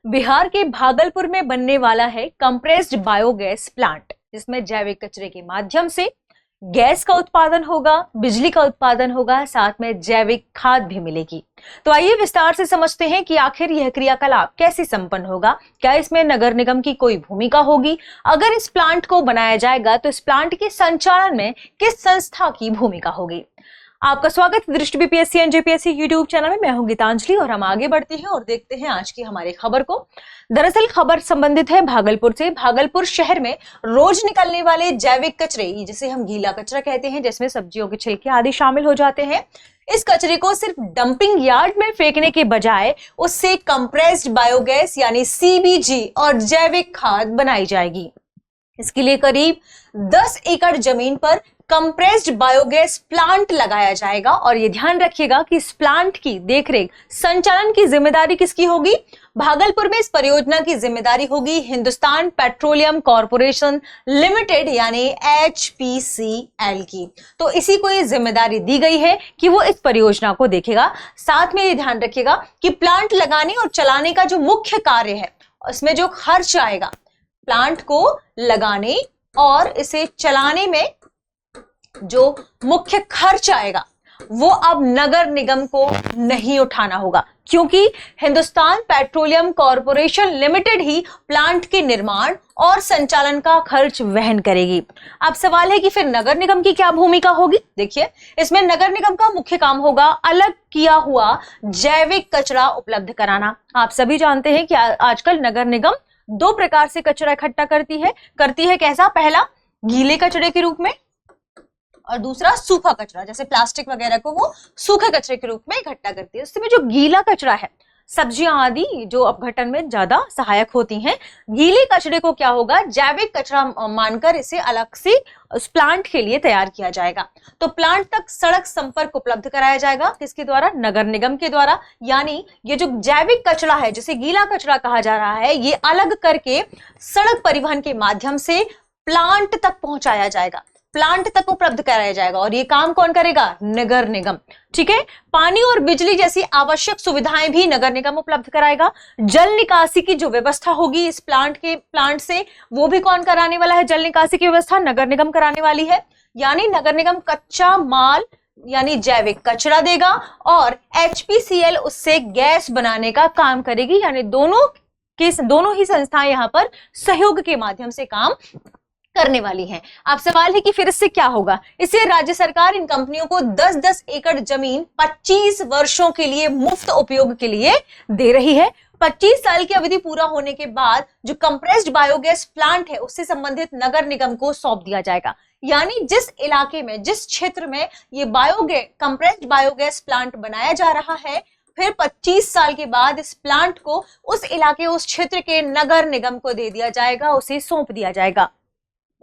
बिहार के भागलपुर में बनने वाला है कंप्रेस्ड बायोगैस प्लांट, जिसमें जैविक कचरे के माध्यम से गैस का उत्पादन होगा, बिजली का उत्पादन होगा, साथ में जैविक खाद भी मिलेगी। तो आइए विस्तार से समझते हैं कि आखिर यह क्रियाकलाप कैसे संपन्न होगा। क्या इसमें नगर निगम की कोई भूमिका होगी? अगर इस प्लांट को बनाया जाएगा तो इस प्लांट के संचालन में किस संस्था की भूमिका होगी? आपका स्वागत है दृष्टि BPSC and JPSC YouTube channel में। मैं हूं गीतांजलि और हम आगे बढ़ते हैं और देखते हैं आज की हमारी खबर को। दरअसल खबर संबंधित है भागलपुर से। भागलपुर शहर में रोज निकलने वाले जैविक कचरे, जिसे हम गीला कचरा कहते हैं, जिसमें सब्जियों के छिलके आदि शामिल हो जाते हैं, इस कचरे को सिर्फ डंपिंग यार्ड में फेंकने के बजाय उससे कंप्रेस्ड बायोगैस यानी सीबीजी और जैविक खाद बनाई जाएगी। इसके लिए करीब 10 एकड़ जमीन पर कंप्रेस्ड बायोगैस प्लांट लगाया जाएगा और ये ध्यान रखिएगा कि इस प्लांट की देखरेख, संचालन की जिम्मेदारी किसकी होगी? भागलपुर में इस परियोजना की जिम्मेदारी होगी हिंदुस्तान पेट्रोलियम कॉर्पोरेशन लिमिटेड यानी HPCL की। तो इसी को ये जिम्मेदारी दी गई है कि वो इस परियोजना को देखेगा। साथ में ये ध्यान रखिएगा कि प्लांट लगाने और चलाने का जो मुख्य कार्य है, उसमें जो खर्च आएगा प्लांट को लगाने और इसे चलाने में, जो मुख्य खर्च आएगा वो अब नगर निगम को नहीं उठाना होगा, क्योंकि हिंदुस्तान पेट्रोलियम कॉर्पोरेशन लिमिटेड ही प्लांट के निर्माण और संचालन का खर्च वहन करेगी। अब सवाल है कि फिर नगर निगम की क्या भूमिका होगी? देखिए, इसमें नगर निगम का मुख्य काम होगा अलग किया हुआ जैविक कचरा उपलब्ध कराना। आप सभी जानते हैं कि आजकल नगर निगम 2 प्रकार से कचरा इकट्ठा करती है। कैसा? पहला गीले कचरे के रूप में और दूसरा सूखा कचरा, जैसे प्लास्टिक वगैरह को वो सूखे कचरे के रूप में इकट्ठा करती है। उसमें जो गीला कचरा है, सब्जियां आदि जो अपघटन में ज्यादा सहायक होती हैं, गीले कचरे को क्या होगा, जैविक कचरा मानकर इसे अलग से उस प्लांट के लिए तैयार किया जाएगा। तो प्लांट तक सड़क संपर्क उपलब्ध कराया जाएगा। किसके द्वारा? नगर निगम के द्वारा। यानी ये जो जैविक कचरा है, जिसे गीला कचरा कहा जा रहा है, ये अलग करके सड़क परिवहन के माध्यम से प्लांट तक पहुंचाया जाएगा, प्लांट तक उपलब्ध कराया जाएगा। और ये काम कौन करेगा? नगर निगम। ठीक है। पानी और बिजली जैसी आवश्यक सुविधाएं भी नगर निगम उपलब्ध कराएगा। जल निकासी की जो व्यवस्था होगी इस प्लांट से, वो भी कौन कराने वाला है? जल निकासी की व्यवस्था नगर निगम कराने वाली है। यानी नगर निगम कच्चा माल यानी जैविक कचरा देगा और HPCL उससे गैस बनाने का काम करेगी। यानी दोनों ही संस्थाएं यहां पर सहयोग के माध्यम से काम करने वाली हैं। अब सवाल है कि फिर इससे क्या होगा? इससे राज्य सरकार इन कंपनियों को 10-10 एकड़ जमीन 25 वर्षों के लिए मुफ्त उपयोग के लिए दे रही है। 25 साल की अवधि पूरा होने के बाद जो कंप्रेस्ड बायोगैस प्लांट है उससे संबंधित नगर निगम को सौंप दिया जाएगा। यानी जिस इलाके में, जिस क्षेत्र में ये कंप्रेस्ड बायोगैस प्लांट बनाया जा रहा है, फिर 25 साल के बाद इस प्लांट को उस इलाके, उस क्षेत्र के नगर निगम को दे दिया जाएगा, उसे सौंप दिया जाएगा।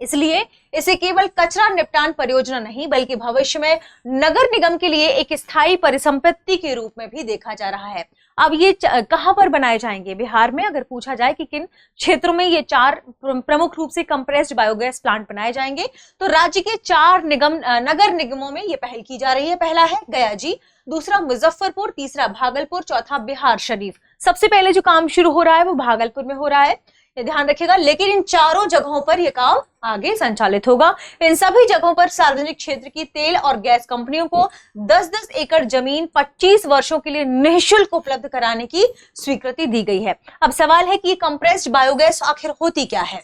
इसलिए इसे केवल कचरा निपटान परियोजना नहीं, बल्कि भविष्य में नगर निगम के लिए एक स्थायी परिसंपत्ति के रूप में भी देखा जा रहा है। अब ये कहां पर बनाए जाएंगे? बिहार में अगर पूछा जाए कि किन क्षेत्रों में ये 4 प्रमुख रूप से कंप्रेस्ड बायोगैस प्लांट बनाए जाएंगे, तो राज्य के 4 नगर निगमों में ये पहल की जा रही है। पहला है गया जी, दूसरा मुजफ्फरपुर, तीसरा भागलपुर, चौथा बिहार शरीफ। सबसे पहले जो काम शुरू हो रहा है वो भागलपुर में हो रहा है, ये ध्यान रखिएगा। लेकिन इन 4 जगहों पर यह काम आगे संचालित होगा। इन सभी जगहों पर सार्वजनिक क्षेत्र की तेल और गैस कंपनियों को 10-10 एकड़ जमीन 25 वर्षों के लिए निःशुल्क उपलब्ध कराने की स्वीकृति दी गई है। अब सवाल है कि कंप्रेस्ड बायोगैस आखिर होती क्या है,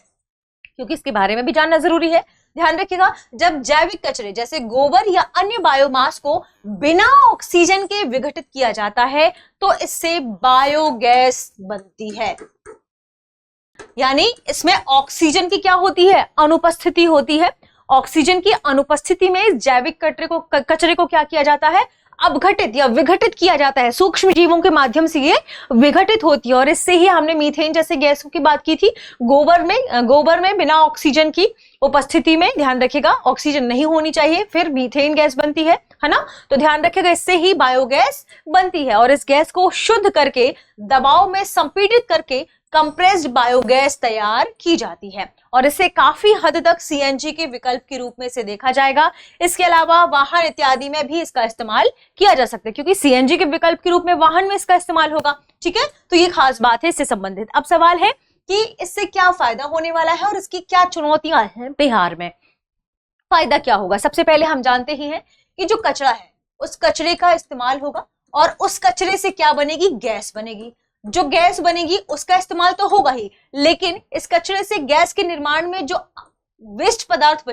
क्योंकि इसके बारे में भी जानना जरूरी है। ध्यान रखिएगा, जब जैविक कचरे जैसे गोबर या अन्य बायोमास को बिना ऑक्सीजन के विघटित किया जाता है तो इससे बायोगैस बनती है। यानी इसमें ऑक्सीजन की क्या होती है? अनुपस्थिति होती है। ऑक्सीजन की अनुपस्थिति में जैविक कचरे को क्या किया जाता है? अपघटित या विघटित किया जाता है। सूक्ष्म जीवों के माध्यम से ये विघटित होती है और इससे ही हमने मीथेन जैसे गैसों की बात की थी। गोबर में बिना ऑक्सीजन की उपस्थिति में, ध्यान रखिएगा, ऑक्सीजन नहीं होनी चाहिए, फिर मीथेन गैस बनती है। है ना। तो ध्यान रखिएगा, इससे ही बायोगैस बनती है और इस गैस को शुद्ध करके दबाव में संपीड़ित करके कंप्रेस्ड बायोगैस तैयार की जाती है और इसे काफी हद तक सीएनजी के विकल्प के रूप में इसे देखा जाएगा। इसके अलावा वाहन इत्यादि में भी इसका इस्तेमाल किया जा सकता है, क्योंकि सीएनजी के विकल्प के रूप में वाहन में इसका इस्तेमाल होगा। ठीक है, तो ये खास बात है इससे संबंधित। अब सवाल है कि इससे क्या फायदा होने वाला है और इसकी क्या चुनौतियां हैं बिहार में। फायदा क्या होगा, सबसे पहले हम जानते ही हैं कि जो कचरा है उस कचरे का इस्तेमाल होगा और उस कचरे से क्या बनेगी, गैस बनेगी। जो गैस बनेगी उसका इस्तेमाल तो होगा ही, लेकिन इस कचरे से गैस के निर्माण में जो वेस्ट पदार्थ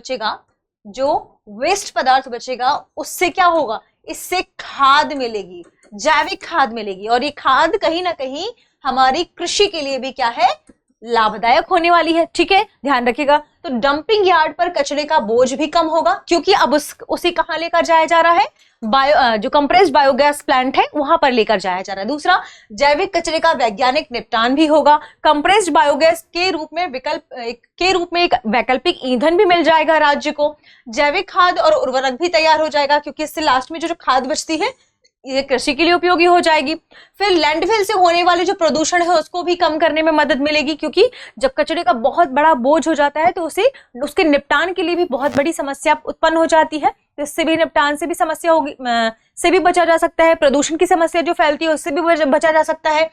बचेगा उससे क्या होगा, इससे खाद मिलेगी, जैविक खाद मिलेगी और ये खाद कहीं ना कहीं हमारी कृषि के लिए भी क्या है, लाभदायक होने वाली है। ठीक है, ध्यान रखिएगा। तो डंपिंग यार्ड पर कचरे का बोझ भी कम होगा, क्योंकि अब उसे कहां लेकर जाया जा रहा है, जो कंप्रेस्ड बायोगैस प्लांट है वहां पर लेकर जाया जा रहा है। दूसरा, जैविक कचरे का वैज्ञानिक निपटान भी होगा। कंप्रेस्ड बायोगैस के रूप में एक वैकल्पिक ईंधन भी मिल जाएगा राज्य को। जैविक खाद और उर्वरक भी तैयार हो जाएगा, क्योंकि इससे लास्ट में जो खाद बचती है ये कृषि के लिए उपयोगी हो जाएगी। फिर लैंडफिल से होने वाले जो प्रदूषण है उसको भी कम करने में मदद मिलेगी, क्योंकि जब कचरे का बहुत बड़ा बोझ हो जाता है तो उसके निपटान के लिए भी बहुत बड़ी समस्या उत्पन्न हो जाती है। तो इससे भी निपटान से भी समस्या होगी, से भी बचा जा सकता है। प्रदूषण की समस्या जो फैलती है उससे भी बचा जा सकता है।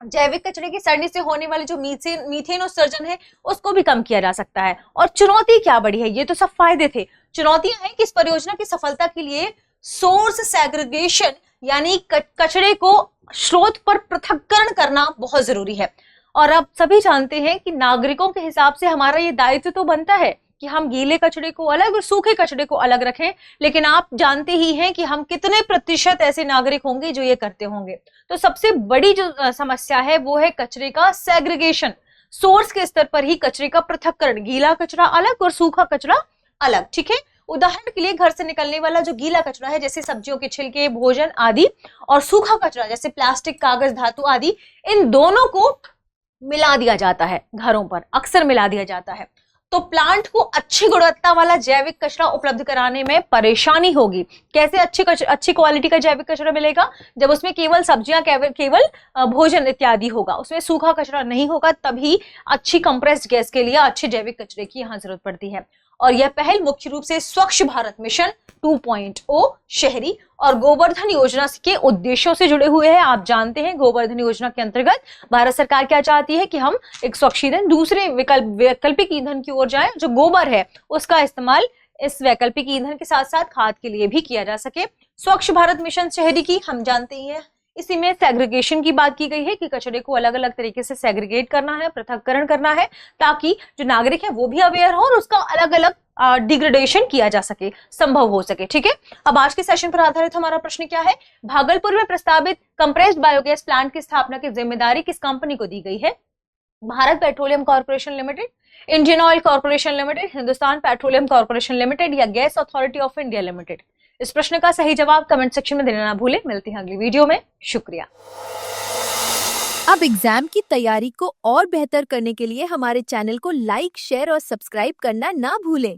जैविक कचरे की सड़ने से होने वाले जो मीथेन उत्सर्जन है उसको भी कम किया जा सकता है। और चुनौती क्या बड़ी है, ये तो सब फायदे थे। चुनौतियां हैं कि इस परियोजना की सफलता के लिए सोर्स सेग्रीगेशन यानी कचरे को स्रोत पर पृथक्करण करना बहुत जरूरी है। और आप सभी जानते हैं कि नागरिकों के हिसाब से हमारा ये दायित्व तो बनता है कि हम गीले कचरे को अलग और सूखे कचरे को अलग रखें, लेकिन आप जानते ही हैं कि हम कितने प्रतिशत ऐसे नागरिक होंगे जो ये करते होंगे। तो सबसे बड़ी जो समस्या है वो है कचरे का सेग्रीगेशन। सोर्स के स्तर पर ही कचरे का पृथक्करण, गीला कचरा अलग और सूखा कचरा अलग। ठीक है, उदाहरण के लिए घर से निकलने वाला जो गीला कचरा है जैसे सब्जियों के छिलके, भोजन आदि, और सूखा कचरा जैसे प्लास्टिक, कागज, धातु आदि, इन दोनों को मिला दिया जाता है, घरों पर अक्सर मिला दिया जाता है। तो प्लांट को अच्छी गुणवत्ता वाला जैविक कचरा उपलब्ध कराने में परेशानी होगी। कैसे अच्छी क्वालिटी का जैविक कचरा मिलेगा, जब उसमें केवल सब्जियां, केवल भोजन इत्यादि होगा, उसमें सूखा कचरा नहीं होगा, तभी अच्छी कंप्रेस्ड गैस के लिए अच्छे जैविक कचरे की यहाँ जरूरत पड़ती है। और यह पहल मुख्य रूप से स्वच्छ भारत मिशन 2.0, शहरी और गोवर्धन योजना के उद्देश्यों से जुड़े हुए हैं। आप जानते हैं गोवर्धन योजना के अंतर्गत भारत सरकार क्या चाहती है कि हम एक स्वच्छ ईंधन, दूसरे वैकल्पिक ईंधन की ओर जाएं। जो गोबर है उसका इस्तेमाल इस वैकल्पिक ईंधन के साथ साथ खाद के लिए भी किया जा सके। स्वच्छ भारत मिशन शहरी की हम जानते ही हैं, इसी में सेग्रीगेशन की बात की गई है कि कचरे को अलग अलग तरीके से सेग्रीगेट करना है, पृथक्करण करना है, ताकि जो नागरिक है वो भी अवेयर हो और उसका अलग अलग डिग्रेडेशन किया जा सके, संभव हो सके। ठीक है, अब आज के सेशन पर आधारित हमारा प्रश्न क्या है, भागलपुर में प्रस्तावित कंप्रेस्ड बायोगैस प्लांट की स्थापना की जिम्मेदारी किस कंपनी को दी गई है? Bharat Petroleum Corporation Limited, Indian Oil Corporation Limited, Hindustan Petroleum Corporation Limited या Gas Authority of India Limited? इस प्रश्न का सही जवाब कमेंट सेक्शन में देना ना भूलें। मिलते हैं अगली वीडियो में, शुक्रिया। अब एग्जाम की तैयारी को और बेहतर करने के लिए हमारे चैनल को लाइक, शेयर और सब्सक्राइब करना ना भूलें।